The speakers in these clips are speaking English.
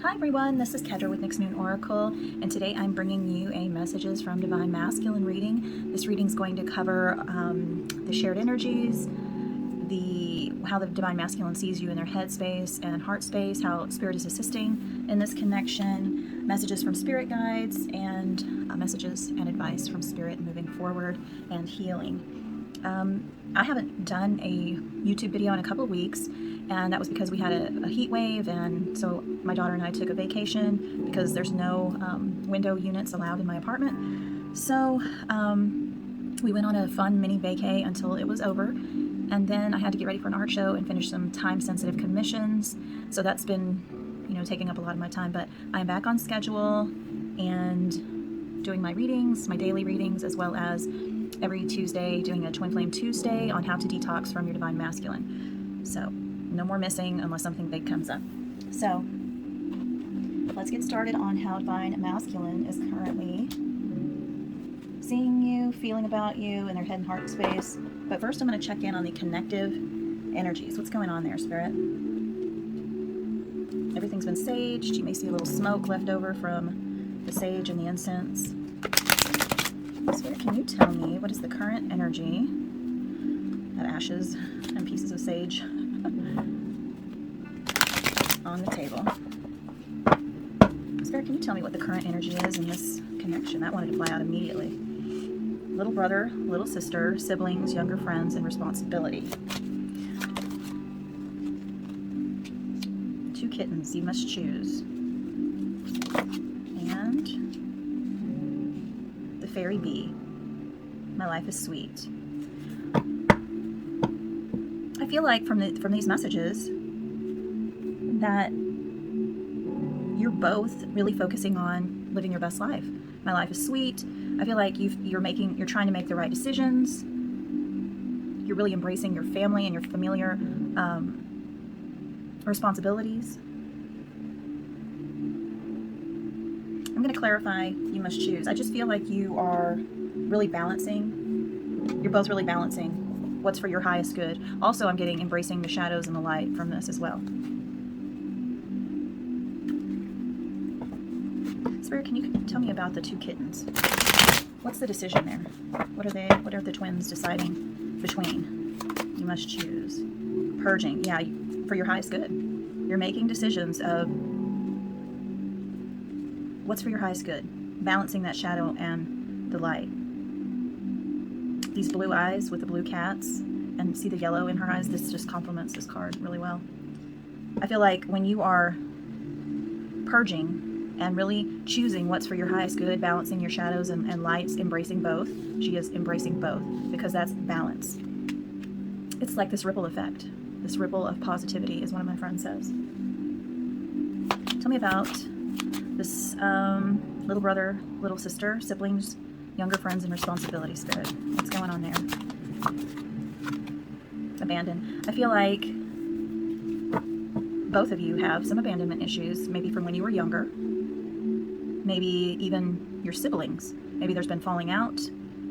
Hi everyone, this is Kedra with NyxMoonOracle, and today I'm bringing you a Messages from Divine Masculine reading. This reading is going to cover the shared energies, how the Divine Masculine sees you in their head space and heart space, how Spirit is assisting in this connection, messages from Spirit guides, and messages and advice from Spirit moving forward and healing. I haven't done a YouTube video in a couple of weeks, and that was because we had a heat wave, and so my daughter and I took a vacation because there's no window units allowed in my apartment. So we went on a fun mini vacay until it was over, and then I had to get ready for an art show and finish some time-sensitive commissions. So that's been, taking up a lot of my time, but I'm back on schedule and doing my readings, my daily readings, as well as every Tuesday doing a Twin Flame Tuesday on how to detox from your Divine Masculine. So no more missing unless something big comes up. So let's get started on how Divine Masculine is currently seeing you, feeling about you in their head and heart space. But first I'm going to check in on the connective energies. What's going on there, Spirit? Everything's been saged. You may see a little smoke left over from the sage and the incense. Spirit, can you tell me what is the current energy of ashes and pieces of sage on the table? Spirit, can you tell me what the current energy is in this connection? That wanted to fly out immediately. Little brother, little sister, siblings, younger friends, and responsibility. 2 kittens, you must choose. And the fairy bee. My life is sweet. I feel like from these messages that you're both really focusing on living your best life. My life is sweet. I feel like you're trying to make the right decisions. You're really embracing your family and your familiar responsibilities. I'm going to clarify, you must choose. I just feel like you are really balancing. You're both really balancing what's for your highest good. Also, I'm getting embracing the shadows and the light from this as well. Spirit, can you tell me about the 2 kittens? What's the decision there? What are the twins deciding between? You must choose. Purging, yeah, for your highest good. You're making decisions of what's for your highest good. Balancing that shadow and the light. These blue eyes with the blue cats, and see the yellow in her eyes, this just complements this card really well. I feel like when you are purging and really choosing what's for your highest good, balancing your shadows and lights, embracing both. She is embracing both because that's balance. It's like this ripple effect. This ripple of positivity, as one of my friends says. Tell me about this little brother, little sister, siblings, younger friends, and responsibility, Spirit. What's going on there? Abandon. I feel like both of you have some abandonment issues, maybe from when you were younger. Maybe even your siblings. Maybe there's been falling out,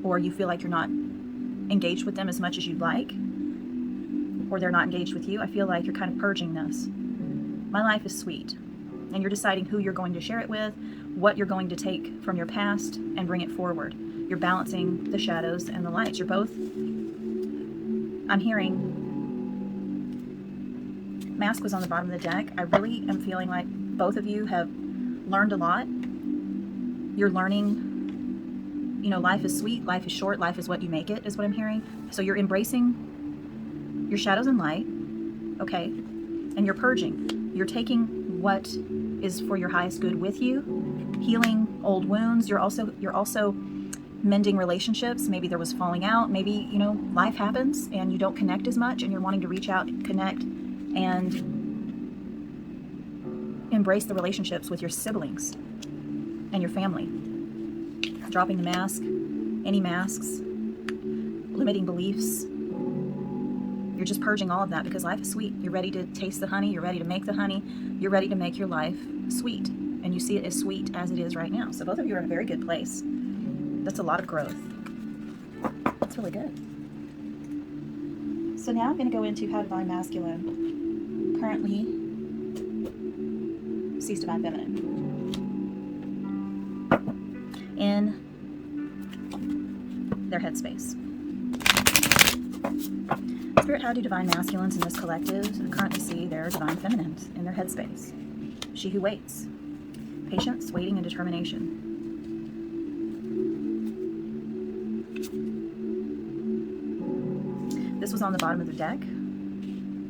or you feel like you're not engaged with them as much as you'd like, or they're not engaged with you. I feel like you're kind of purging this. My life is sweet. And you're deciding who you're going to share it with, what you're going to take from your past and bring it forward. You're balancing the shadows and the lights. You're both, I'm hearing, Mask was on the bottom of the deck. I really am feeling like both of you have learned a lot. You're learning, life is sweet, life is short, life is what you make it, is what I'm hearing. So you're embracing your shadows and light, okay? And you're purging. You're taking what is for your highest good with you, healing old wounds. You're also mending relationships. Maybe there was falling out. Maybe, life happens and you don't connect as much, and you're wanting to reach out, connect, and embrace the relationships with your siblings and your family. Dropping the mask, any masks, limiting beliefs. You're just purging all of that because life is sweet. You're ready to taste the honey. You're ready to make the honey. You're ready to make your life sweet. And you see it as sweet as it is right now. So both of you are in a very good place. That's a lot of growth. That's really good. So now I'm going to go into how Divine Masculine currently sees Divine Feminine in their headspace. Spirit, how do Divine Masculines in this collective currently see their Divine Feminines in their headspace? She who waits. Patience, waiting, and determination. This was on the bottom of the deck.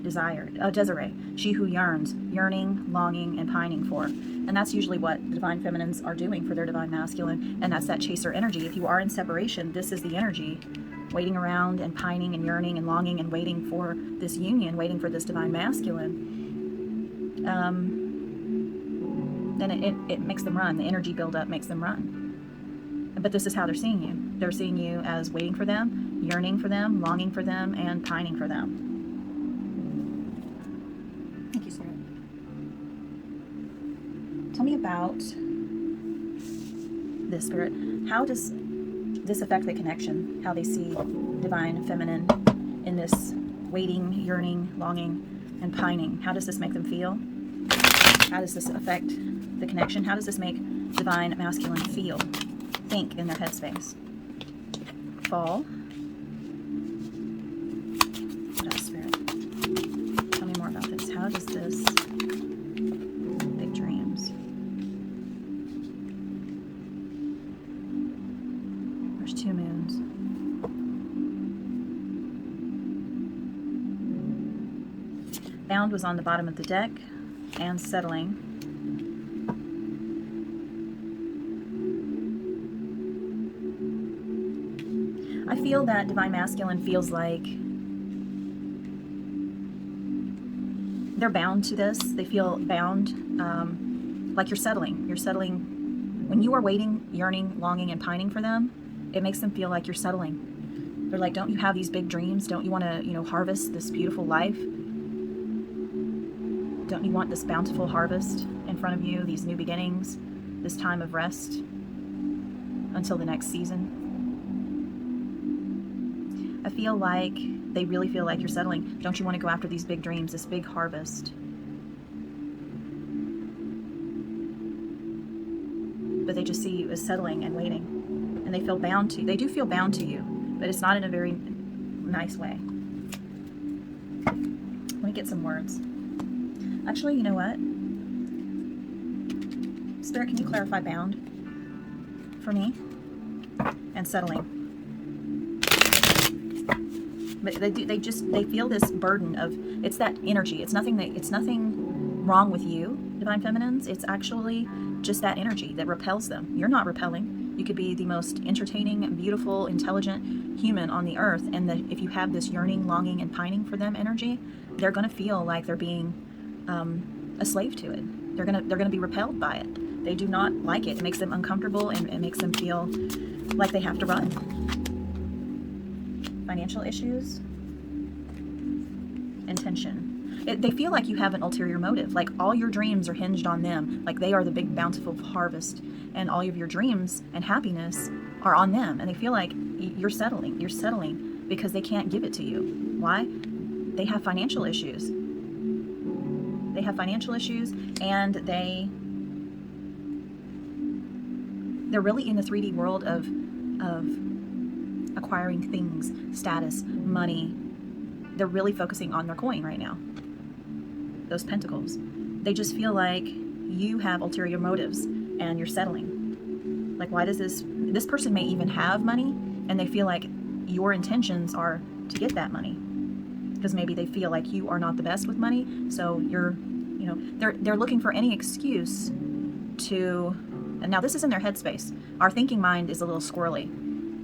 Desiree, she who yearns, yearning, longing, and pining for. And that's usually what the Divine Feminines are doing for their Divine Masculine, and that's that chaser energy. If you are in separation, this is the energy, waiting around and pining and yearning and longing and waiting for this union, waiting for this Divine Masculine. Then it makes them run. The energy buildup makes them run. But this is how they're seeing you. They're seeing you as waiting for them, yearning for them, longing for them, and pining for them. Thank you, Spirit. Tell me about this, Spirit. How does this affect the connection? How they see Divine Feminine in this waiting, yearning, longing, and pining? How does this make them feel? How does this affect the connection? How does this make Divine Masculine feel, think in their headspace? Fall. What else, Spirit? Tell me more about this. How does this... Big dreams. There's 2 moons. Bound was on the bottom of the deck, and settling. I feel that Divine Masculine feels like they're bound to this. They feel bound, like you're settling. You're settling. When you are waiting, yearning, longing, and pining for them, it makes them feel like you're settling. They're like, don't you have these big dreams? Don't you want to, harvest this beautiful life? Don't you want this bountiful harvest in front of you, these new beginnings, this time of rest until the next season? I feel like they really feel like you're settling. Don't you want to go after these big dreams, this big harvest? But they just see you as settling and waiting. And they feel bound to you. They do feel bound to you, but it's not in a very nice way. Let me get some words. Actually, you know what? Spirit, can you clarify bound for me? And settling. But they feel this burden of, it's that energy. It's nothing wrong with you, Divine Feminines. It's actually just that energy that repels them. You're not repelling. You could be the most entertaining, beautiful, intelligent human on the earth, and if you have this yearning, longing, and pining for them energy, they're going to feel like they're being a slave to it. They're gonna be repelled by it. They do not like it. It makes them uncomfortable, and it makes them feel like they have to run. Financial issues, intention. They feel like you have an ulterior motive. Like all your dreams are hinged on them. Like they are the big bountiful harvest, and all of your dreams and happiness are on them. And they feel like you're settling. You're settling because they can't give it to you. Why? They have financial issues. They have financial issues, and they're really in the 3D world of acquiring things, status, money. They're really focusing on their coin right now. Those pentacles. They just feel like you have ulterior motives and you're settling. Like, why does this person may even have money, and they feel like your intentions are to get that money. Because maybe they feel like you are not the best with money, so they're looking for any excuse to, and now this is in their headspace. Our thinking mind is a little squirrely.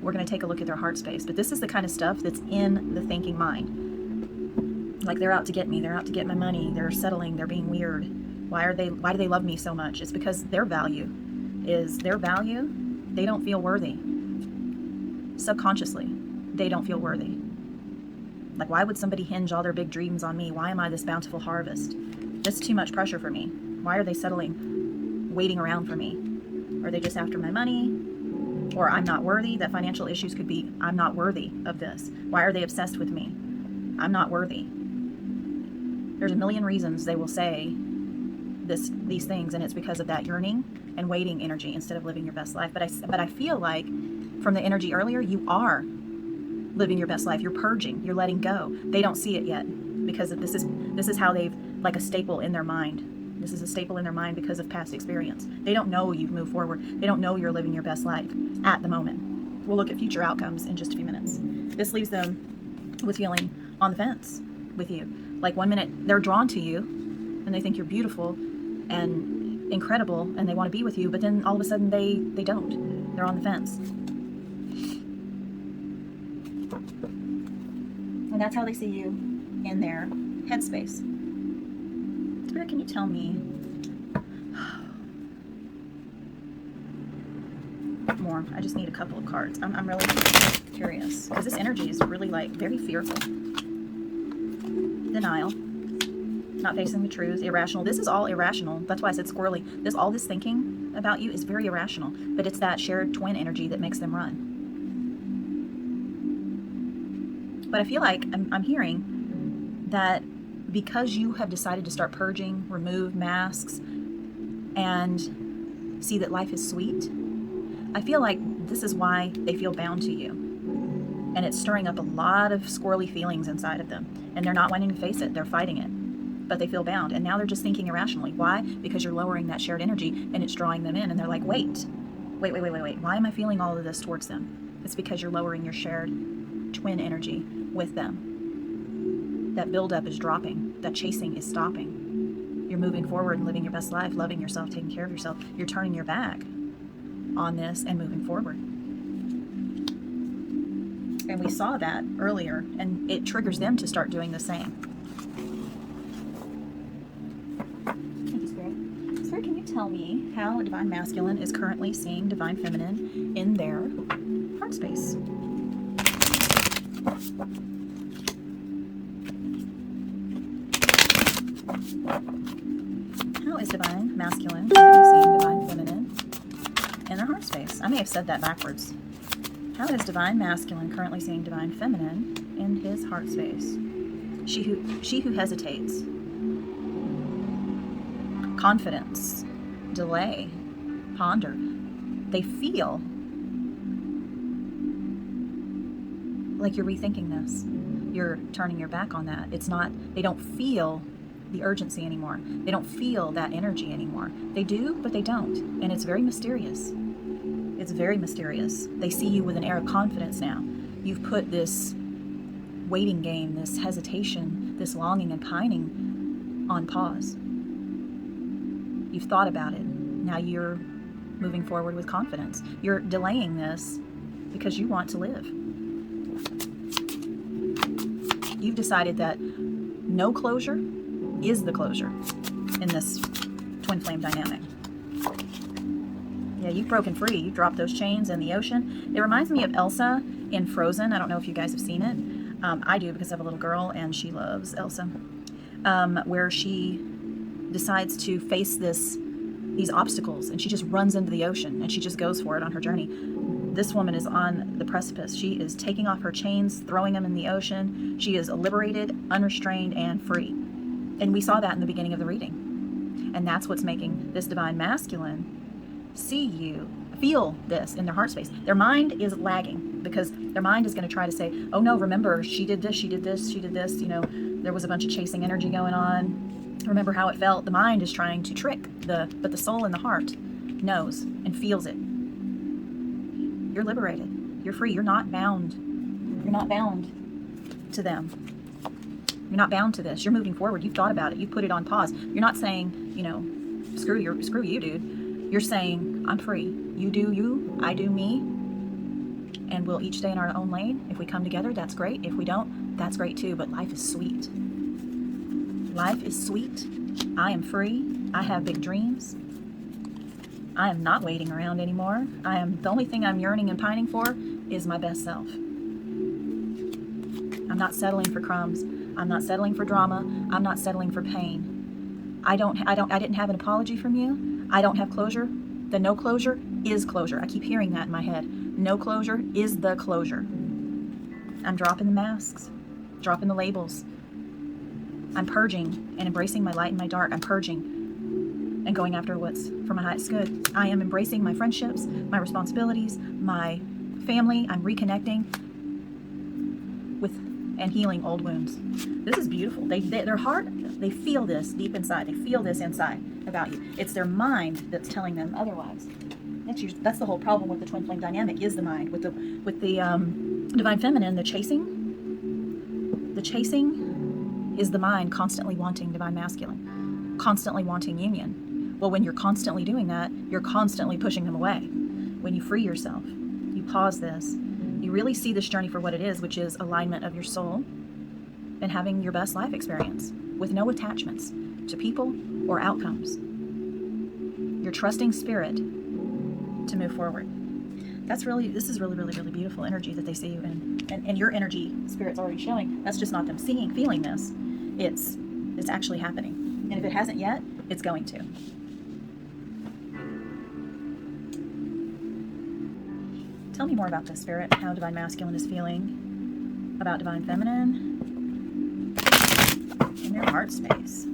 We're going to take a look at their heart space, but this is the kind of stuff that's in the thinking mind. Like, they're out to get me, they're out to get my money, they're settling, they're being weird. Why do they love me so much? It's because their value. They don't feel worthy. Subconsciously, they don't feel worthy. Like, why would somebody hinge all their big dreams on me? Why am I this bountiful harvest? That's too much pressure for me. Why are they settling, waiting around for me? Are they just after my money? Or I'm not worthy? That financial issues could be, I'm not worthy of this. Why are they obsessed with me? I'm not worthy. There's a million reasons they will say these things, and it's because of that yearning and waiting energy instead of living your best life. But I feel like from the energy earlier, you are living your best life. You're purging, you're letting go. They don't see it yet because of this is how they've, like a staple in their mind. This is a staple in their mind because of past experience. They don't know you've moved forward. They don't know you're living your best life at the moment. We'll look at future outcomes in just a few minutes. This leaves them with feeling on the fence with you. Like one minute they're drawn to you and they think you're beautiful and incredible and they want to be with you, but then all of a sudden they don't. They're on the fence. And that's how they see you in their headspace. Spirit, can you tell me more? I just need a couple of cards. I'm really curious because this energy is really like very fearful. Denial, not facing the truth, irrational. This is all irrational. That's why I said squirrely. All this thinking about you is very irrational, but it's that shared twin energy that makes them run. But I feel like I'm hearing that because you have decided to start purging, remove masks, and see that life is sweet, I feel like this is why they feel bound to you. And it's stirring up a lot of squirrely feelings inside of them. And they're not wanting to face it. They're fighting it. But they feel bound. And now they're just thinking irrationally. Why? Because you're lowering that shared energy and it's drawing them in. And they're like, wait. Why am I feeling all of this towards them? It's because you're lowering your shared twin energy with them. That buildup is dropping. That chasing is stopping. You're moving forward and living your best life, loving yourself, taking care of yourself. You're turning your back on this and moving forward. And we saw that earlier, and it triggers them to start doing the same. Thank you, Spirit. Spirit, can you tell me how Divine Masculine is currently seeing Divine Feminine in their heart space? How is Divine Masculine currently seeing Divine Feminine in their heart space? I may have said that backwards. How is Divine Masculine currently seeing Divine Feminine in his heart space? She who hesitates. Confidence. Delay. Ponder. They feel like you're rethinking this. You're turning your back on that. They don't feel the urgency anymore. They don't feel that energy anymore. They do, but they don't. And it's very mysterious. It's very mysterious. They see you with an air of confidence now. You've put this waiting game, this hesitation, this longing and pining on pause. You've thought about it. Now you're moving forward with confidence. You're delaying this because you want to live. You've decided that no closure is the closure in this twin flame dynamic. Yeah, you've broken free. You dropped those chains in the ocean. It reminds me of Elsa in Frozen. I don't know if you guys have seen it. I do because I have a little girl and she loves Elsa. Where she decides to face these obstacles and she just runs into the ocean and she just goes for it on her journey. This woman is on the precipice. She is taking off her chains, throwing them in the ocean. She is liberated, unrestrained, and free. And we saw that in the beginning of the reading. And that's what's making this Divine Masculine see you, feel this in their heart space. Their mind is lagging because their mind is going to try to say, oh no, remember, she did this, there was a bunch of chasing energy going on. Remember how it felt. The mind is trying to trick, but the soul and the heart knows and feels it. You're liberated. You're free. You're not bound. You're not bound to them. You're not bound to this. You're moving forward. You've thought about it. You've put it on pause. You're not saying, screw you, dude. You're saying, I'm free. You do you, I do me, and we'll each stay in our own lane. If we come together, that's great. If we don't, that's great too. But life is sweet. Life is sweet. I am free. I have big dreams. I am not waiting around anymore. The only thing I'm yearning and pining for is my best self. I'm not settling for crumbs. I'm not settling for drama. I'm not settling for pain. I didn't have an apology from you. I don't have closure. The no closure is closure. I keep hearing that in my head. No closure is the closure. I'm dropping the masks, dropping the labels. I'm purging and embracing my light and my dark. I'm purging. and going after what's for my highest good. I am embracing my friendships, my responsibilities, my family. I'm reconnecting with and healing old wounds. This is beautiful. Their heart, they feel this deep inside. They feel this inside about you. It's their mind that's telling them otherwise. That's the whole problem with the twin flame dynamic, is the mind. With the divine feminine, the chasing is the mind constantly wanting divine masculine, constantly wanting union. Well, when you're constantly doing that, you're constantly pushing them away. When you free yourself, you pause this, you really see this journey for what it is, which is alignment of your soul and having your best life experience with no attachments to people or outcomes. You're trusting spirit to move forward. This is really beautiful energy that they see you in. And your energy, spirit's already showing. That's just not them feeling this. It's actually happening. And if it hasn't yet, it's going to. Tell me more about this, Spirit, how divine masculine is feeling about divine feminine in their heart space.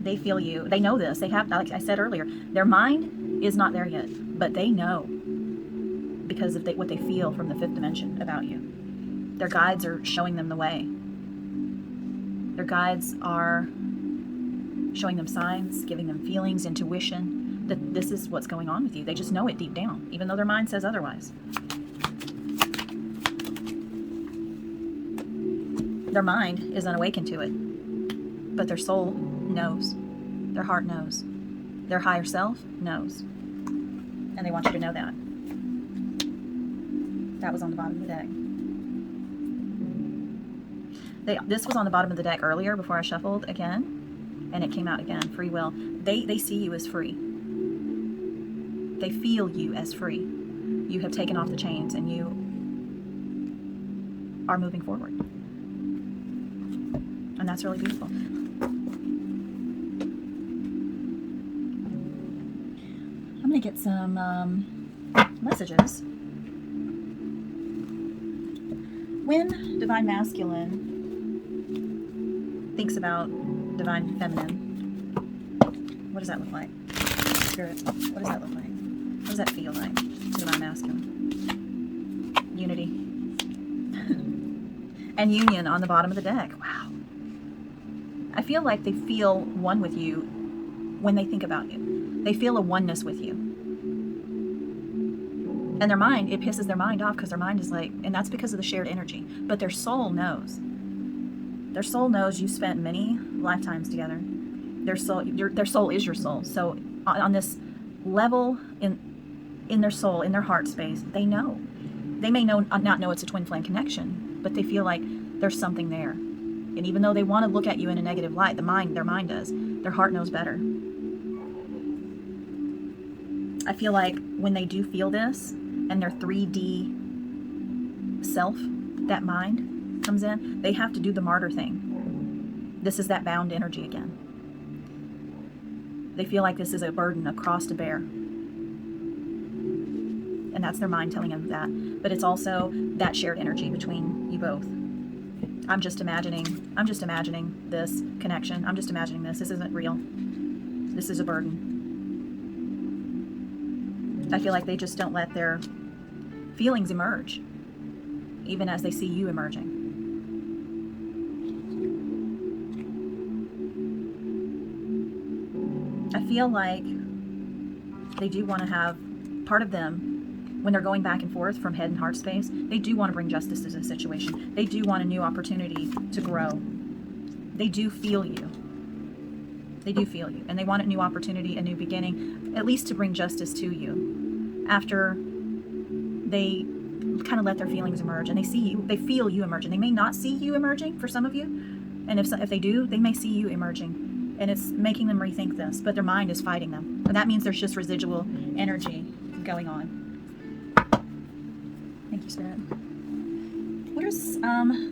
They feel you. They know this. They have, like I said earlier, their mind is not there yet, but they know because of what they feel from the fifth dimension about you. Their guides are showing them the way. Their guides are showing them signs, giving them feelings, intuition, that this is what's going on with you. They just know it deep down, even though their mind says otherwise. Their mind is unawakened to it, but their soul knows. Their heart knows. Their higher self knows. And they want you to know that. That was on the bottom of the deck. This was on the bottom of the deck earlier before I shuffled again, and it came out again. Free will. They see you as free. They feel you as free. You have taken off the chains and you are moving forward. And that's really beautiful. I'm going to get some messages. When divine masculine thinks about divine feminine, what does that look like? Spirit, what does that look like? What does that feel like? Divine masculine. Unity. And union on the bottom of the deck. Wow. I feel like they feel one with you when they think about you. They feel a oneness with you. And their mind, it pisses their mind off because their mind is like, and that's because of the shared energy. But their soul knows. Their soul knows you spent many lifetimes together. Their soul is your soul. So on this level in their soul, in their heart space, they know. They may not know it's a twin flame connection, but they feel like there's something there. And even though they want to look at you in a negative light, their mind does. Their heart knows better. I feel like when they do feel this, and their 3D self, that mind comes in, they have to do the martyr thing. This is that bound energy again. They feel like this is a burden, a cross to bear. And that's their mind telling them that. But it's also that shared energy between you both. I'm just imagining this connection. I'm just imagining this. This isn't real. This is a burden. I feel like they just don't let their feelings emerge, even as they see you emerging. I feel like they do want to have part of them, when they're going back and forth from head and heart space, they do want to bring justice to the situation. They do want a new opportunity to grow. They do feel you. They do feel you. And they want a new opportunity, a new beginning, at least to bring justice to you. After they kind of let their feelings emerge and they see you, they feel you emerging. They may not see you emerging for some of you. And if they do, they may see you emerging. And it's making them rethink this, but their mind is fighting them. And that means there's just residual energy going on. Thank you, Spirit. What is,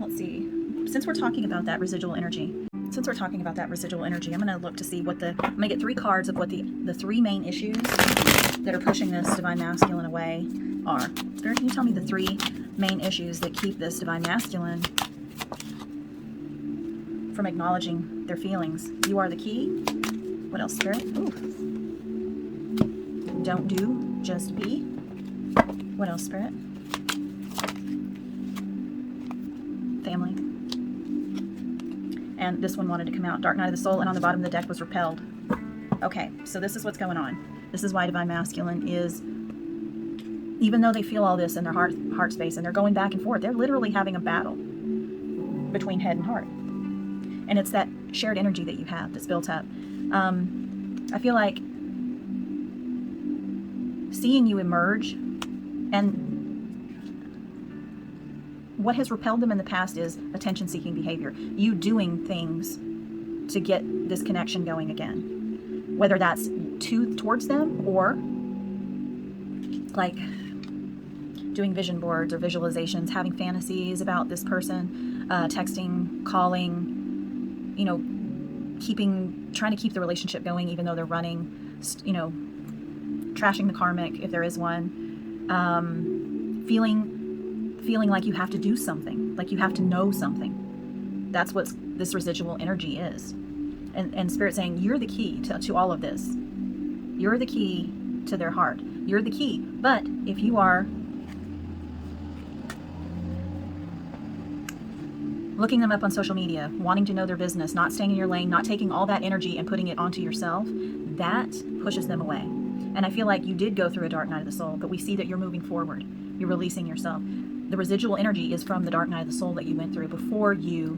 let's see. Since we're talking about that residual energy, I'm going to look to see what I'm going to get 3 cards of what the 3 main issues that are pushing this divine masculine away are. Spirit, can you tell me the 3 main issues that keep this divine masculine from acknowledging their feelings. You are the key. What else, Spirit? Ooh. Don't do, just be. What else, Spirit? Family. And this one wanted to come out. Dark Night of the Soul, and on the bottom of the deck was repelled. Okay, so this is what's going on. This is why Divine Masculine is, even though they feel all this in their heart space and they're going back and forth, they're literally having a battle between head and heart. And it's that shared energy that you have that's built up. I feel like seeing you emerge, and what has repelled them in the past is attention-seeking behavior. You doing things to get this connection going again. Whether that's towards them, or like doing vision boards or visualizations, having fantasies about this person, texting, calling, you know, trying to keep the relationship going even though they're running, you know, trashing the karmic if there is one, feeling like you have to do something, like you have to know something. That's what this residual energy is. And Spirit saying, you're the key to all of this. You're the key to their heart. You're the key. But if you are looking them up on social media, wanting to know their business, not staying in your lane, not taking all that energy and putting it onto yourself, that pushes them away. And I feel like you did go through a dark night of the soul, but we see that you're moving forward. You're releasing yourself. The residual energy is from the dark night of the soul that you went through before you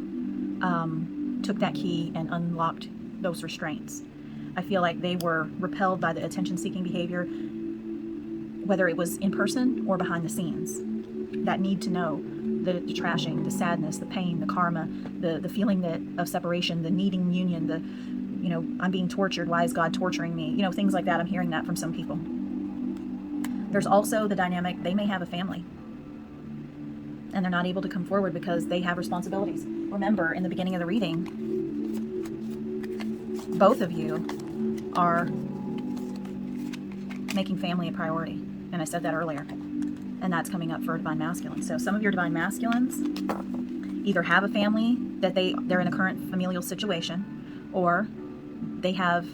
took that key and unlocked those restraints. I feel like they were repelled by the attention-seeking behavior, whether it was in person or behind the scenes. That need to know, the trashing, the sadness, the pain, the karma, the feeling of separation, the needing union, the, you know, I'm being tortured, why is God torturing me? You know, things like that. I'm hearing that from some people. There's also the dynamic, they may have a family and they're not able to come forward because they have responsibilities. Remember, in the beginning of the reading, both of you are making family a priority. And I said that earlier. And that's coming up for Divine Masculine. So some of your Divine Masculines either have a family that they're in a current familial situation, or they have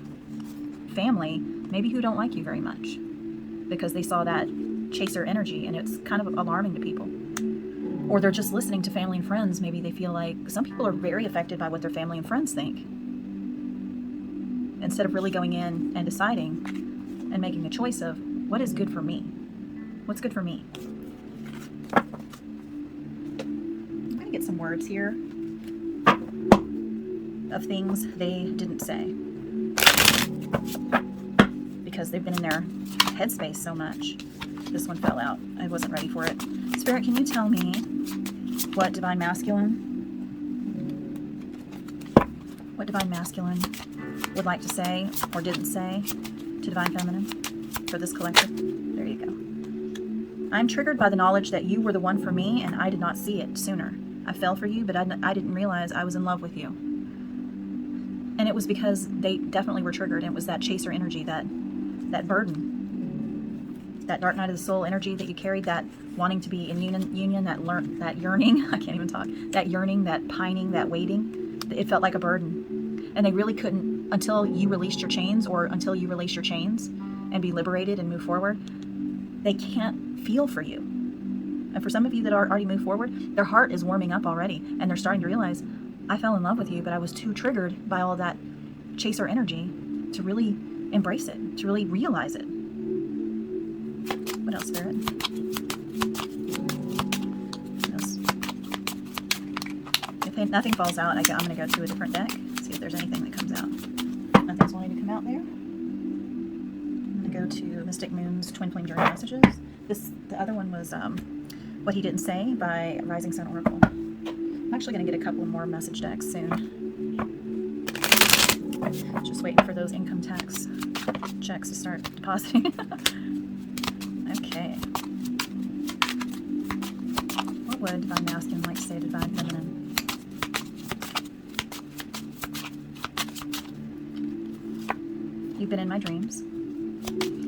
family maybe who don't like you very much because they saw that chaser energy and it's kind of alarming to people. Or they're just listening to family and friends. Maybe they feel like some people are very affected by what their family and friends think, instead of really going in and deciding and making a choice of what is good for me. What's good for me? I'm going to get some words here of things they didn't say because they've been in their headspace so much. This one fell out. I wasn't ready for it. Spirit, can you tell me what Divine Masculine would like to say or didn't say to Divine Feminine for this collective? There you go. I'm triggered by the knowledge that you were the one for me and I did not see it sooner. I fell for you, but I didn't realize I was in love with you. And it was because they definitely were triggered. And it was that chaser energy, that burden, that dark night of the soul energy that you carried, that wanting to be in union, that yearning, I can't even talk, that yearning, that pining, that waiting. It felt like a burden. And they really couldn't, until you released your chains, or until you release your chains and be liberated and move forward, they can't feel for you. And for some of you that are already moved forward, their heart is warming up already, and they're starting to realize, I fell in love with you, but I was too triggered by all that chaser energy to really embrace it, to really realize it. What else, Spirit? What else? If nothing falls out, I'm going to go to a different deck, see if there's anything that comes out. Nothing's wanting to come out there. I'm going to go to Mystic Moon's Twin Flame Journey Messages. The other one was What He Didn't Say by Rising Sun Oracle. I'm actually going to get a couple more message decks soon. Just waiting for those income tax checks to start depositing. Okay. What would Divine Masculine like to say to Divine Feminine? You've been in my dreams.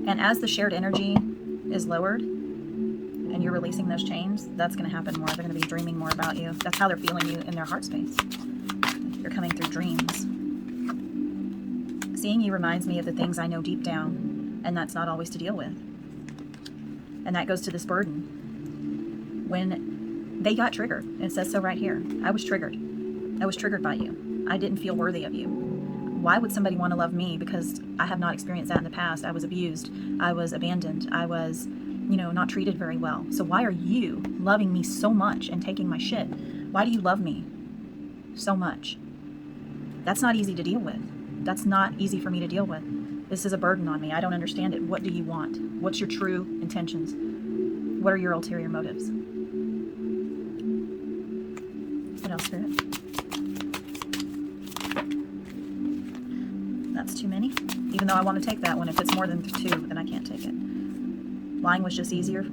And as the shared energy is lowered and you're releasing those chains, that's going to happen more. They're going to be dreaming more about you. That's how they're feeling you in their heart space. You're coming through dreams. Seeing you reminds me of the things I know deep down, and that's not always to deal with. And that goes to this burden. When they got triggered, it says so right here. I was triggered. I was triggered by you. I didn't feel worthy of you. Why would somebody want to love me? Because I have not experienced that in the past. I was abused. I was abandoned. I was, not treated very well. So why are you loving me so much and taking my shit? Why do you love me so much? That's not easy to deal with. That's not easy for me to deal with. This is a burden on me. I don't understand it. What do you want? What's your true intentions? What are your ulterior motives? What else, Spirit? That's too many. Even though I want to take that one, if it's more than 2, then I can't take it. Lying was just easier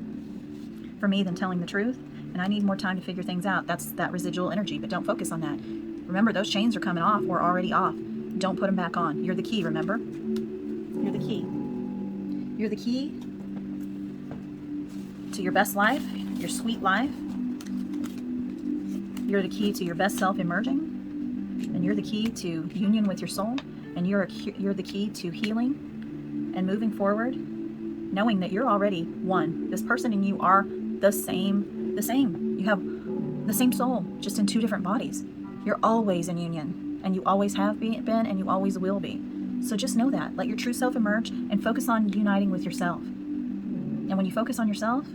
for me than telling the truth, and I need more time to figure things out. That's that residual energy, but don't focus on that. Remember, those chains are coming off or already off. Don't put them back on. You're the key, remember? You're the key. You're the key to your best life, your sweet life. You're the key to your best self emerging, and you're the key to union with your soul, and you're the key to healing and moving forward, knowing that you're already one. This person and you are the same. You have the same soul, just in 2 different bodies. You're always in union, and you always have been, and you always will be. So just know that. Let your true self emerge and focus on uniting with yourself. And when you focus on yourself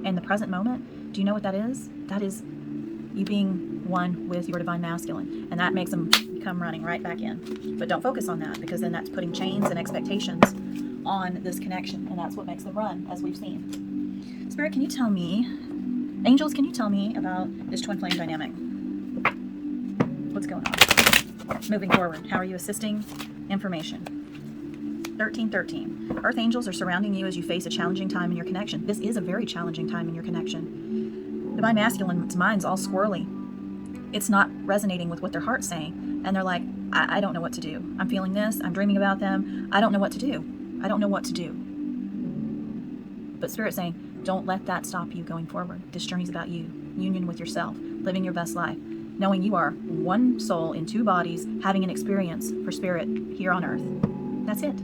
in the present moment, do you know what that is? That is you being one with your divine masculine. And that makes them come running right back in. But don't focus on that, because then that's putting chains and expectations on this connection. And that's what makes them run, as we've seen. Spirit, can you tell me, angels, can you tell me about this twin flame dynamic? What's going on? Moving forward, how are you assisting? Information. 1313. Earth angels are surrounding you as you face a challenging time in your connection. This is a very challenging time in your connection. Divine masculine's mind's all squirrely. It's not resonating with what their heart's saying. And they're like, I don't know what to do. I'm feeling this. I'm dreaming about them. I don't know what to do. I don't know what to do. But Spirit's saying, don't let that stop you going forward. This journey's about you. Union with yourself. Living your best life. Knowing you are one soul in 2 bodies, having an experience for Spirit here on Earth. That's it.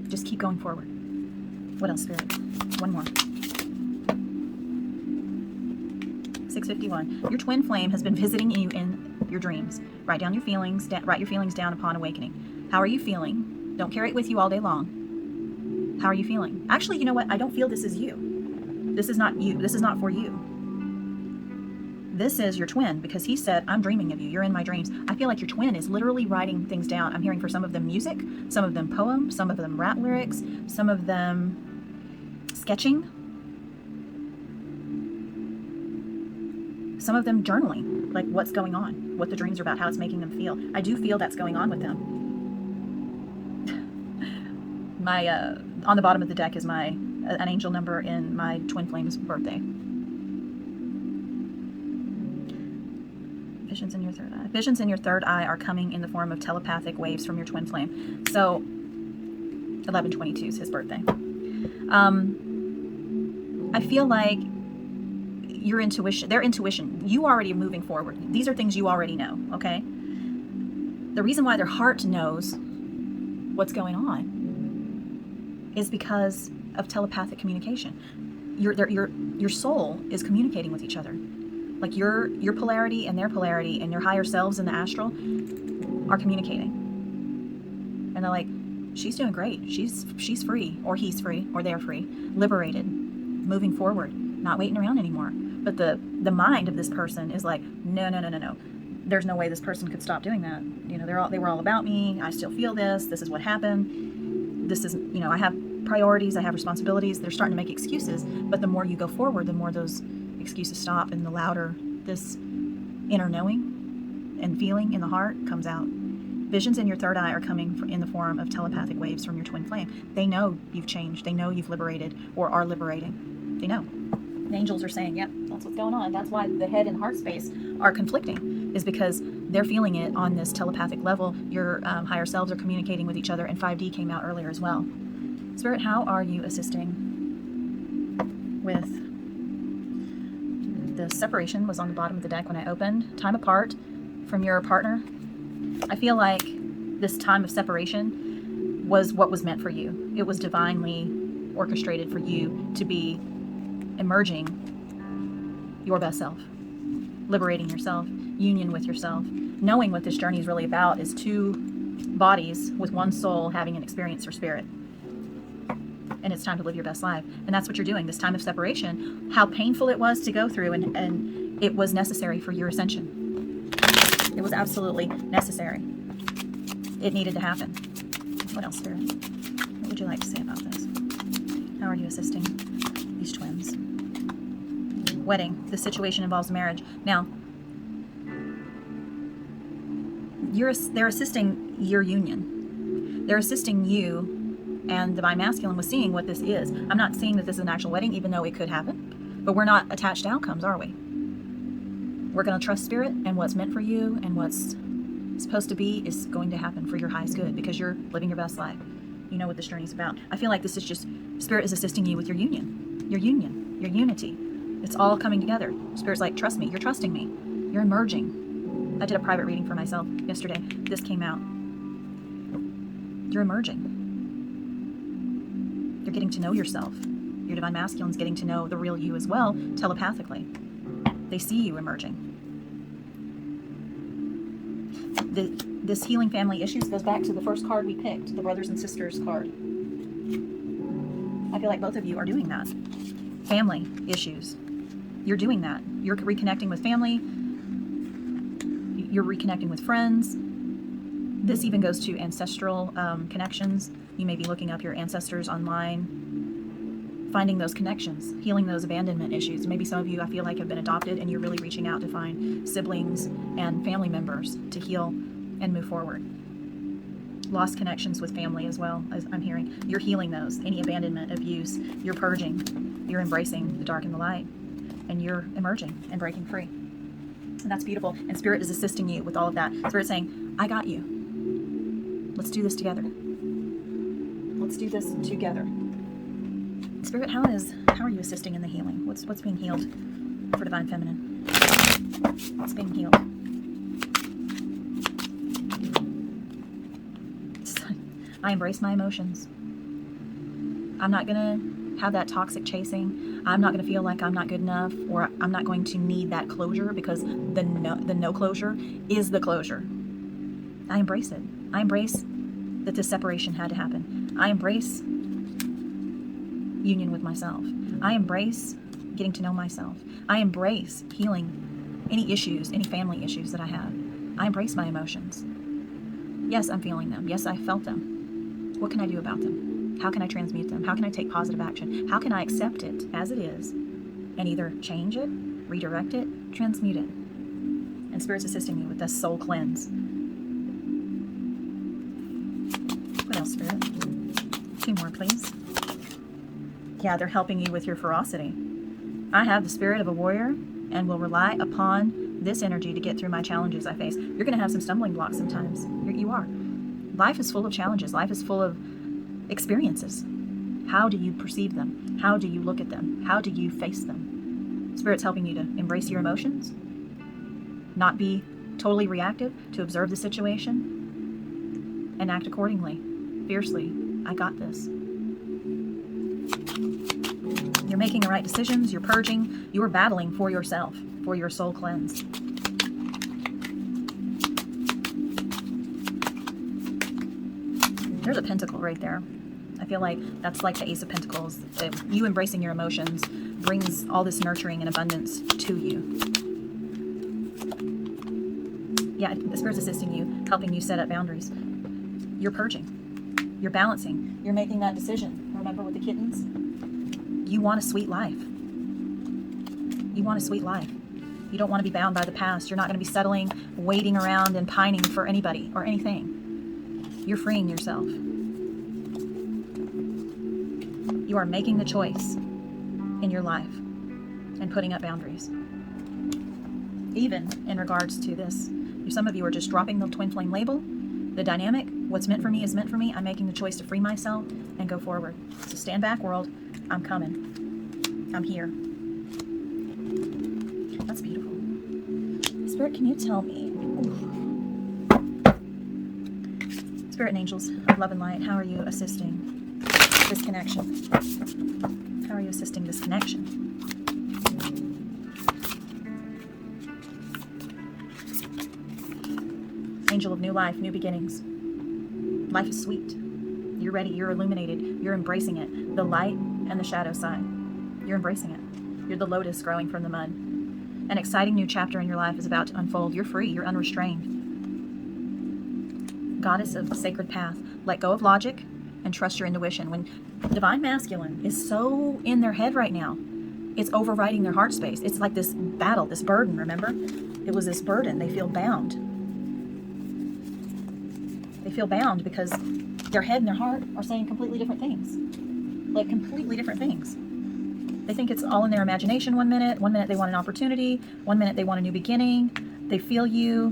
Just keep going forward. What else, Spirit? One more. 651. Your twin flame has been visiting you in your dreams. Write your feelings down upon awakening. How are you feeling? Don't carry it with you all day long. How are you feeling? Actually, you know what? I don't feel this is you. This is not you. This is not for you. This is your twin, because he said, I'm dreaming of you. You're in my dreams. I feel like your twin is literally writing things down. I'm hearing for some of them music, some of them poems, some of them rap lyrics, some of them sketching, some of them journaling, like what's going on, what the dreams are about, how it's making them feel. I do feel that's going on with them. My on the bottom of the deck is an angel number in my twin flame's birthday. Visions in your third eye. Visions in your third eye are coming in the form of telepathic waves from your twin flame. So 11/22 is his birthday. I feel like your intuition, their intuition, you already are moving forward. These are things you already know, okay? The reason why their heart knows what's going on is because of telepathic communication. Your soul is communicating with each other. Like your polarity and their polarity and your higher selves in the astral are communicating. And they're like, she's doing great. She's free, or he's free, or they're free, liberated, moving forward, not waiting around anymore. But the mind of this person is like, no. There's no way this person could stop doing that. They were all about me. I still feel this. This is what happened. This is, I have priorities. I have responsibilities. They're starting to make excuses. But the more you go forward, the more those excuses stop, and the louder this inner knowing and feeling in the heart comes out. Visions in your third eye are coming in the form of telepathic waves from your twin flame. They know you've changed. They know you've liberated or are liberating. They know. The angels are saying, yep, that's what's going on. That's why the head and heart space are conflicting, is because they're feeling it on this telepathic level. Your higher selves are communicating with each other, and 5D came out earlier as well. Spirit, how are you assisting with the separation? Was on the bottom of the deck when I opened. Time apart, from your partner, I feel like this time of separation was what was meant for you. It was divinely orchestrated for you to be emerging your best self, liberating yourself, union with yourself, knowing what this journey is really about is two bodies with one soul having an experience for spirit. And it's time to live your best life. And that's what you're doing. This time of separation, how painful it was to go through, and it was necessary for your ascension. It was absolutely necessary. It needed to happen. What else, Spirit? What would you like to say about this? How are you assisting these twins? Wedding. The situation involves marriage. Now, they're assisting your union. They're assisting you and Divine Masculine with seeing what this is. I'm not seeing that this is an actual wedding, even though it could happen. But we're not attached to outcomes, are we? We're going to trust Spirit, and what's meant for you and what's supposed to be is going to happen for your highest good, because you're living your best life. You know what this journey is about. I feel like this is just, Spirit is assisting you with your union, your unity. It's all coming together. Spirit's like, trust me, you're trusting me. You're emerging. I did a private reading for myself yesterday. This came out. You're emerging. You're getting to know yourself. Your Divine Masculine's getting to know the real you as well, telepathically. They see you emerging. This healing family issues goes back to the first card we picked, the brothers and sisters card. I feel like both of you are doing that. Family issues. You're doing that. You're reconnecting with family. You're reconnecting with friends. This even goes to ancestral connections. You may be looking up your ancestors online, finding those connections, healing those abandonment issues. Maybe some of you, I feel like, have been adopted, and you're really reaching out to find siblings and family members to heal and move forward. Lost connections with family as well, as I'm hearing. You're healing those. Any abandonment, abuse, you're purging. You're embracing the dark and the light, and you're emerging and breaking free. And that's beautiful. And Spirit is assisting you with all of that. Spirit's saying, I got you. Let's do this together. Let's do this together. Spirit, how are you assisting in the healing? What's being healed for Divine Feminine? What's being healed? I embrace my emotions. I'm not gonna have that toxic chasing. I'm not gonna feel like I'm not good enough, or I'm not going to need that closure, because the no closure is the closure. I embrace it. I embrace that this separation had to happen. I embrace union with myself. I embrace getting to know myself. I embrace healing any issues, any family issues that I have. I embrace my emotions. Yes, I'm feeling them. Yes, I felt them. What can I do about them? How can I transmute them? How can I take positive action? How can I accept it as it is and either change it, redirect it, transmute it? And Spirit's assisting me with this soul cleanse. What else, Spirit? 2 more, please. Yeah, they're helping you with your ferocity. I have the spirit of a warrior and will rely upon this energy to get through my challenges I face. You're going to have some stumbling blocks sometimes. You are. Life is full of challenges. Life is full of experiences. How do you perceive them? How do you look at them? How do you face them? Spirit's helping you to embrace your emotions, not be totally reactive, to observe the situation and act accordingly, fiercely. I got this. You're making the right decisions. You're purging. You're battling for yourself, for your soul cleanse. There's a pentacle right there. I feel like that's like the Ace of Pentacles. You embracing your emotions brings all this nurturing and abundance to you. Yeah, the Spirit's assisting you, helping you set up boundaries. You're purging. You're balancing. You're making that decision. Remember with the kittens? You want a sweet life. You want a sweet life. You don't want to be bound by the past. You're not going to be settling, waiting around and pining for anybody or anything. You're freeing yourself. You are making the choice in your life and putting up boundaries. Even in regards to this, some of you are just dropping the twin flame label, the dynamic. What's meant for me is meant for me. I'm making the choice to free myself and go forward. So stand back, world. I'm coming. I'm here. That's beautiful. Spirit, can you tell me Spirit and angels of love and light, how are you assisting this connection? How are you assisting this connection? Angel of new life, new beginnings. Life is sweet. You're ready. You're illuminated. You're embracing it. The light and the shadow side. You're embracing it. You're the lotus growing from the mud. An exciting new chapter in your life is about to unfold. You're free. You're unrestrained. Goddess of the sacred path. Let go of logic and trust your intuition. When divine masculine is so in their head right now, it's overriding their heart space. It's like this battle, this burden, remember? It was this burden. They feel bound. They feel bound because their head and their heart are saying completely different things. Like completely different things. They think it's all in their imagination one minute they want an opportunity, one minute they want a new beginning, they feel you,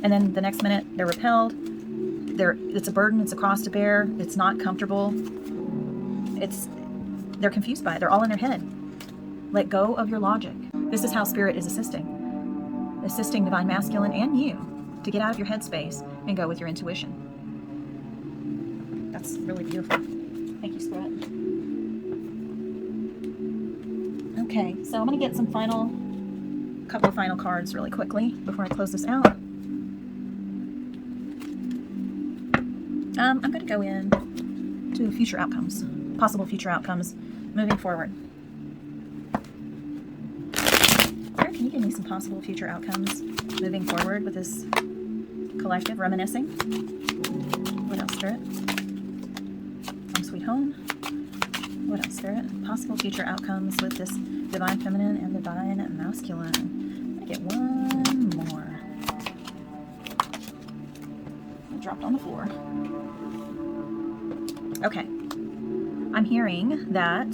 and then the next minute they're repelled. It's a burden, it's a cross to bear, it's not comfortable. They're confused by it, they're all in their head. Let go of your logic. This is how Spirit is assisting divine masculine and you to get out of your headspace and go with your intuition. That's really beautiful. Thank you, Spirit. Okay, so I'm going to get some couple of final cards really quickly before I close this out. I'm going to go in to future outcomes, possible future outcomes moving forward. Here, can you give me some possible future outcomes moving forward with this collective reminiscing? What else, Spirit? Home sweet home. What else, Spirit? Possible future outcomes with this divine feminine and divine masculine. I'm gonna get one more. It dropped on the floor. Okay. I'm hearing that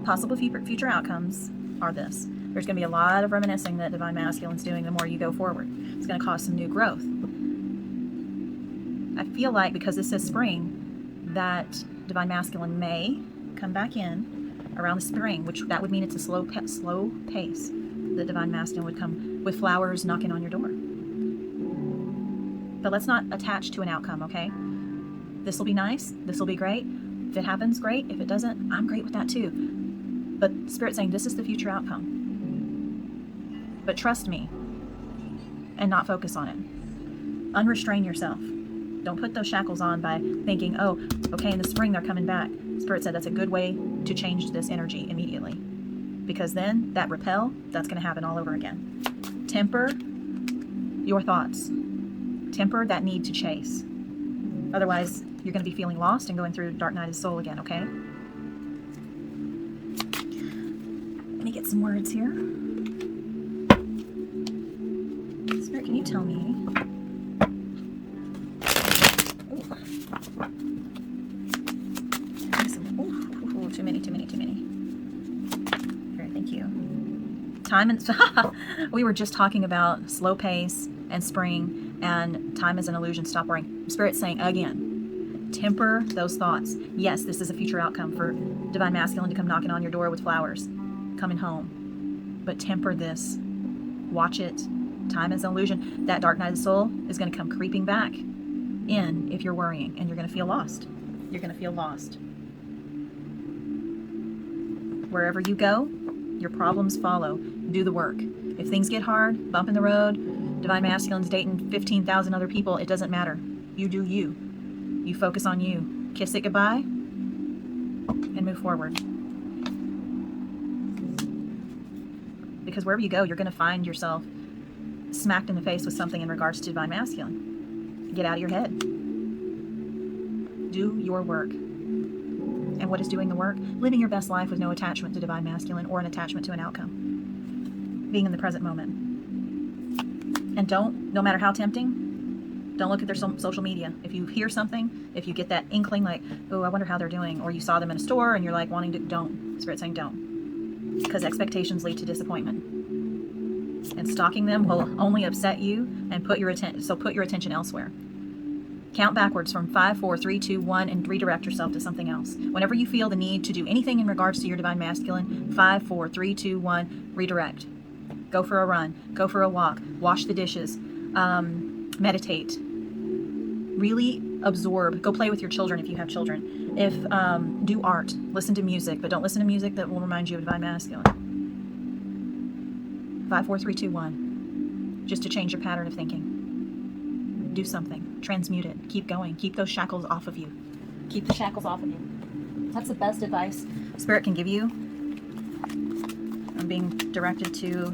possible future outcomes are this. There's going to be a lot of reminiscing that divine masculine's doing the more you go forward. It's going to cause some new growth. I feel like because this is spring, that divine masculine may come back in around the spring, which that would mean it's a slow pace. The divine masculine would come with flowers knocking on your door. But let's not attach to an outcome, okay? This will be nice. This will be great. If it happens, great. If it doesn't, I'm great with that too. But Spirit's saying this is the future outcome. But trust me and not focus on it. Unrestrain yourself. Don't put those shackles on by thinking, oh, okay, in the spring they're coming back. Spirit said that's a good way to change this energy immediately. Because then that repel, that's going to happen all over again. Temper your thoughts. Temper that need to chase. Otherwise, you're going to be feeling lost and going through dark night of the soul again, okay? Let me get some words here. Spirit, can you tell me? Too many. Very, thank you. Time and we were just talking about slow pace and spring and time is an illusion. Stop worrying. Spirit's saying again, temper those thoughts. Yes, this is a future outcome for divine masculine to come knocking on your door with flowers, coming home. But temper this. Watch it. Time is an illusion. That dark night of the soul is going to come creeping back in if you're worrying, and you're going to feel lost. You're going to feel lost. Wherever you go, your problems follow. Do the work. If things get hard, bump in the road, divine masculine's dating 15,000 other people, it doesn't matter. You do you. You focus on you. Kiss it goodbye and move forward. Because wherever you go, you're going to find yourself smacked in the face with something in regards to divine masculine. Get out of your head. Do your work. And what is doing the work? Living your best life with no attachment to divine masculine or an attachment to an outcome. Being in the present moment. And no matter how tempting, don't look at their social media. If you hear something, if you get that inkling like, oh, I wonder how they're doing, or you saw them in a store and you're like wanting to, don't. Spirit's saying don't. Because expectations lead to disappointment. And stalking them will only upset you and put your attention elsewhere. Count backwards from 5, 4, 3, 2, 1 and redirect yourself to something else. Whenever you feel the need to do anything in regards to your divine masculine, 5, 4, 3, 2, 1, redirect. Go for a run. Go for a walk. Wash the dishes. Meditate. Really absorb. Go play with your children if you have children. Do art. Listen to music, but don't listen to music that will remind you of Divine Masculine. 5, 4, 3, 2, 1. Just to change your pattern of thinking. Do something. Transmute it. Keep going. Keep those shackles off of you. Keep the shackles off of you. That's the best advice Spirit can give you. I'm being directed to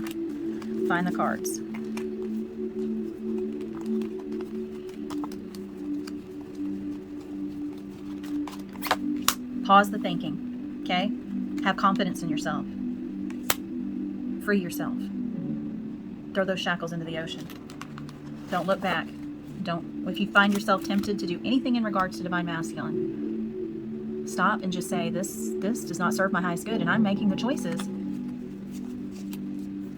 find the cards. Pause the thinking, okay? Have confidence in yourself. Free yourself. Throw those shackles into the ocean. Don't look back. If you find yourself tempted to do anything in regards to Divine Masculine, stop and just say, this does not serve my highest good, and I'm making the choices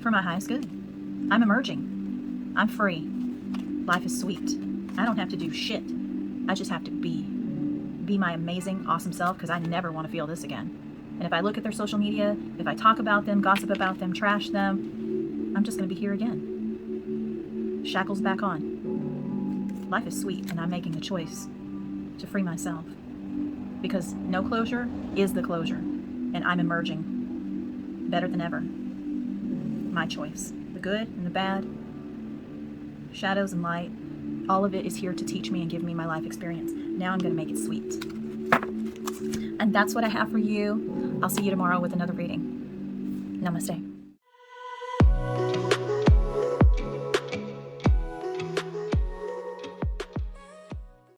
for my highest good. I'm emerging. I'm free. Life is sweet. I don't have to do shit. I just have to be my amazing, awesome self, because I never want to feel this again. And if I look at their social media, if I talk about them, gossip about them, trash them, I'm just going to be here again. Shackles back on. Life is sweet, and I'm making the choice to free myself. Because no closure is the closure, and I'm emerging better than ever. My choice. The good and the bad, shadows and light, all of it is here to teach me and give me my life experience. Now I'm going to make it sweet. And that's what I have for you. I'll see you tomorrow with another reading. Namaste.